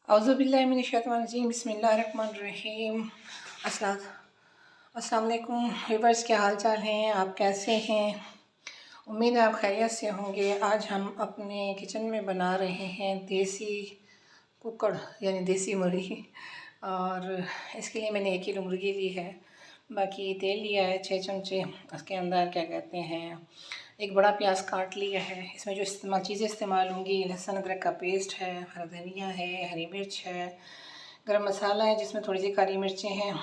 औज़ुबिल्लाहिमिनश्शैतानिर्रजीम बिस्मिल्लाहिर्रहमानिर्रहीम। अस्सलाम वालेकुम व्यूअर्स, क्या हाल चाल हैं? आप कैसे हैं? उम्मीद है आप खैरियत से होंगे। आज हम अपने किचन में बना रहे हैं देसी कुकड़ यानी देसी मुर्गी। और इसके लिए मैंने 1 किलो मुर्गी ली है। बाकी तेल लिया है 6 चमचे। उसके अंदर क्या कहते हैं, एक बड़ा प्याज काट लिया है। इसमें जो चीज़ें इस्तेमाल होंगी, लहसुन अदरक का पेस्ट है, हरा धनिया है, हरी मिर्च है, गरम मसाला है जिसमें थोड़ी सी काली मिर्चें हैं,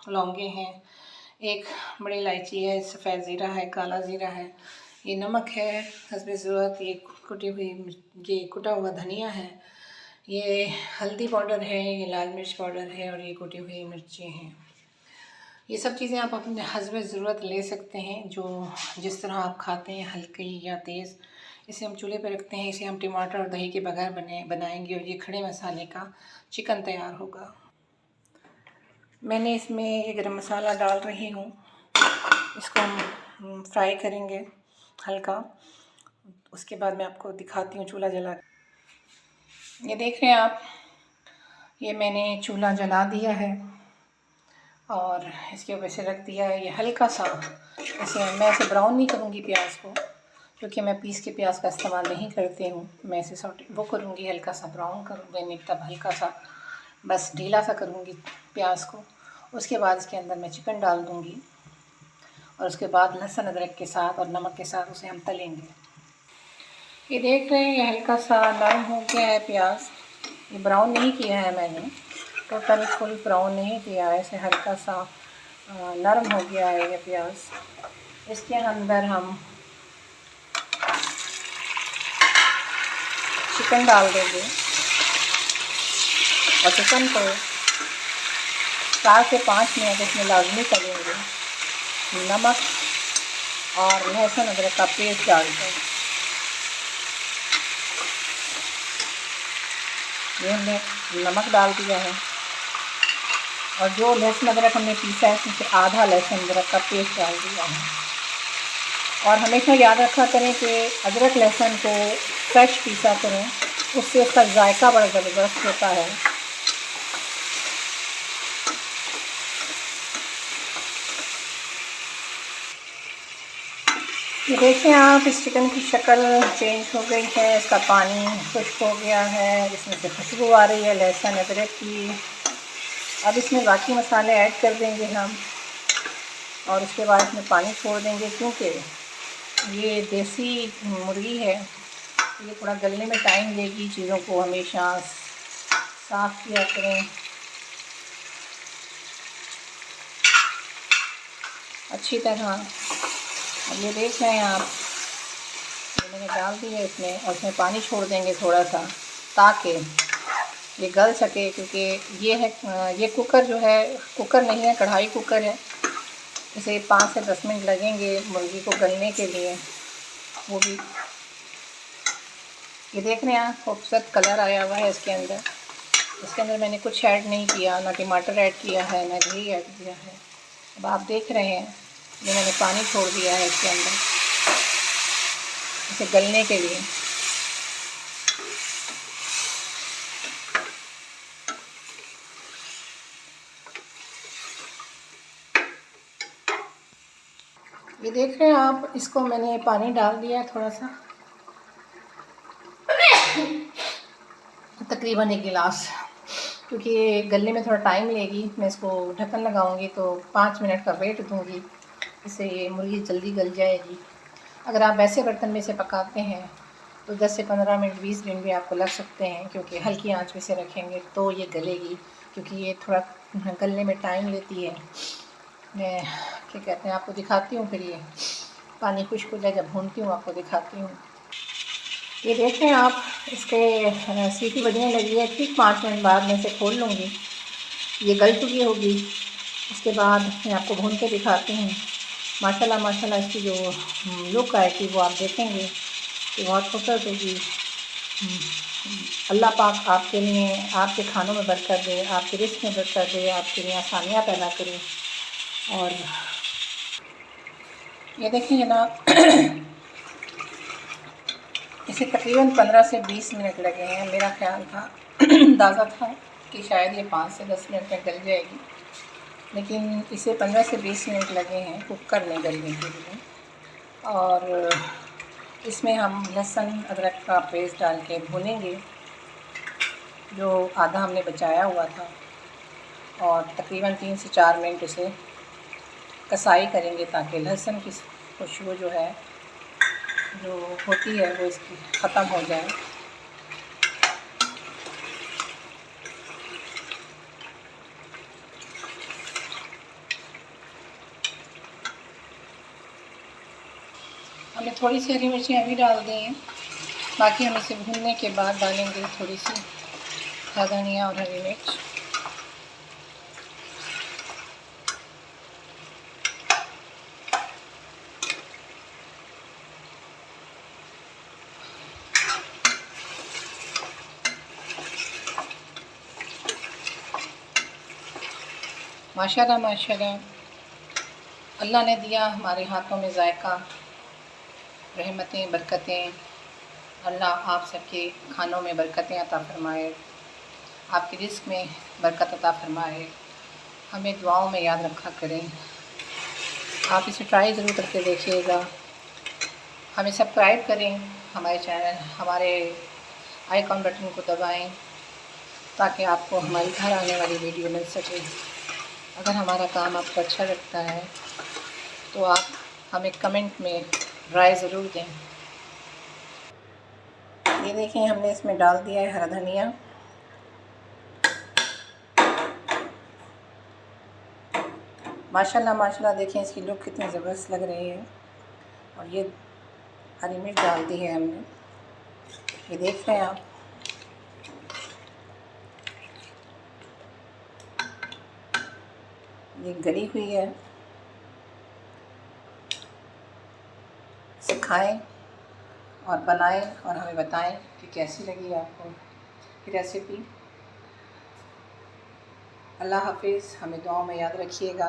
लौंगे हैं, एक बड़ी इलायची है, सफ़ेद ज़ीरा है, काला ज़ीरा है, ये नमक है हस्बे ज़रूरत, ये कुटा हुआ धनिया है, ये हल्दी पाउडर है, ये लाल मिर्च पाउडर है और ये कुटी हुई मिर्चें हैं। ये सब चीज़ें आप अपने हस्बे ज़रूरत ले सकते हैं, जो जिस तरह आप खाते हैं, हल्की या तेज़। इसे हम चूल्हे पर रखते हैं। इसे हम टमाटर और दही के बगैर बनाएंगे और ये खड़े मसाले का चिकन तैयार होगा। मैंने इसमें ये गरम मसाला डाल रही हूँ। इसको हम फ्राई करेंगे हल्का। उसके बाद मैं आपको दिखाती हूँ चूल्हा जला। ये देख रहे हैं आप, ये मैंने चूल्हा जला दिया है और इसके ऊपर से रख दिया है। ये हल्का सा मैं ऐसे ब्राउन नहीं करूँगी प्याज को, क्योंकि मैं पीस के प्याज का इस्तेमाल नहीं करती हूँ। मैं इसे वो करूँगी, हल्का सा ब्राउन करूँगी, तब हल्का सा बस ढीला सा करूँगी प्याज को। उसके बाद इसके अंदर मैं चिकन डाल दूँगी और उसके बाद लहसुन अदरक के साथ और नमक के साथ उसे हम तलेंगे। ये देख रहे हैं, ये हल्का सा नरम हो गया है प्याज। ये ब्राउन नहीं किया है मैंने, टोटल फुल ब्राउन नहीं किया है, इसे हल्का सा नरम हो गया है ये प्याज। इसके अंदर हम चिकन डाल देंगे और चिकन को 4 से 5 मिनट इसमें लाजमी तलेंगे। नमक और लहसुन अदरक का पेस्ट डाल दें। ये हमने नमक डाल दिया है और जो लहसुन अदरक हमने पीसा है उसमें से आधा लहसुन अदरक का पेस्ट डाल दिया है। और हमेशा याद रखा करें कि अदरक लहसुन को फ्रेश पीसा करें, उससे उसका जायका बड़ा ज़बरदस्त होता है। ये देखें आप, इस चिकन की शक्ल चेंज हो गई है, इसका पानी खुश्क हो गया है, इसमें से खुशबू आ रही है लहसुन अदरक की। अब इसमें बाकी मसाले ऐड कर देंगे हम और उसके बाद इसमें पानी छोड़ देंगे, क्योंकि ये देसी मुर्गी है, ये थोड़ा गलने में टाइम लेगी। चीज़ों को हमेशा साफ़ किया करें अच्छी तरह। अब ये देख रहे हैं आप, ये मैंने डाल दिया इसमें और इसमें पानी छोड़ देंगे थोड़ा सा, ताकि ये गल सके। क्योंकि ये कुकर जो है, कुकर नहीं है, कढ़ाई कुकर है। इसे 5 से 10 मिनट लगेंगे मुर्गी को गलने के लिए। वो भी ये देख रहे हैं, खूबसूरत कलर आया हुआ है इसके अंदर। इसके अंदर मैंने कुछ ऐड नहीं किया, ना टमाटर ऐड किया है, ना घी ऐड किया है। अब आप देख रहे हैं, ये मैंने पानी छोड़ दिया है इसके अंदर इसे गलने के लिए। ये देख रहे हैं आप, इसको मैंने पानी डाल दिया थोड़ा सा, तकरीबन 1 गिलास, क्योंकि ये गलने में थोड़ा टाइम लेगी। मैं इसको ढक्कन लगाऊंगी तो 5 मिनट का वेट दूंगी, इससे ये मुर्गी जल्दी गल जाएगी। अगर आप वैसे बर्तन में से पकाते हैं तो 10 से 15 मिनट 20 मिनट भी आपको लग सकते हैं, क्योंकि हल्की आंच पे से रखेंगे तो ये गलेगी, क्योंकि ये थोड़ा गलने में टाइम लेती है। मैं क्या कहते हैं, आपको दिखाती हूँ, फिर ये पानी खुश्क हो जाए जब भूनती हूँ आपको दिखाती हूँ। ये देख रहे हैं आप, इसके सीटी बजने लगी है। ठीक 5 मिनट बाद मैं इसे खोल लूँगी, ये गल चुकी होगी। उसके बाद मैं आपको भून के दिखाती हूँ। माशाल्लाह माशाल्लाह इसकी जो लुक आएगी वो आप देखेंगे कि बहुत खूबसूरत होगी। अल्लाह पाक आपके लिए, आपके खानों में बरकत दे, आपके रिस्क में बरकत दे, आपके लिए आसानियाँ पैदा करे। और ये देखिए जनाब, इसे तकरीबन 15 से 20 मिनट लगे हैं। मेरा ख्याल था अंदाज़ा था कि शायद ये 5 से 10 मिनट में गल जाएगी, लेकिन इसे 15 से 20 मिनट लगे हैं कुकर में गलने के लिए। और इसमें हम लहसुन अदरक का पेस्ट डाल के भूनेंगे, जो आधा हमने बचाया हुआ था, और तकरीबन 3 से 4 मिनट इसे कसाई करेंगे ताकि लहसुन की खुशबू जो है जो होती है वो इसकी ख़त्म हो जाए। हमने थोड़ी सी हरी मिर्चियाँ अभी डाल दी हैं, बाकी हम इसे भूनने के बाद डालेंगे थोड़ी सी धनिया और हरी मिर्च। माशाल्लाह माशाल्लाह, अल्लाह ने दिया हमारे हाथों में जायका, रहमतें बरकतें। अल्लाह आप सबके खानों में बरकतें अता फ़रमाए, आपके रिज़्क़ में बरकत अता फ़रमाए। हमें दुआओं में याद रखा करें। आप इसे ट्राई ज़रूर करके देखिएगा। हमें सब्सक्राइब करें, हमारे चैनल, हमारे आइकॉन बटन को दबाएं ताकि आपको हमारी घर आने वाली वीडियो मिल सके। अगर हमारा काम आपको अच्छा लगता है तो आप हमें कमेंट में राय ज़रूर दें। ये देखें, हमने इसमें डाल दिया है हरा धनिया। माशाल्लाह माशाल्लाह, देखें इसकी लुक कितनी ज़बरदस्त लग रही है। और ये हरी मिर्च डाल दी है हमने, ये देख रहे हैं आप। ये गली हुई है। इसे खाएं और बनाएं और हमें बताएं कि कैसी लगी आपको ये रेसिपी। अल्लाह हाफिज़, हमें दुआओं में याद रखिएगा।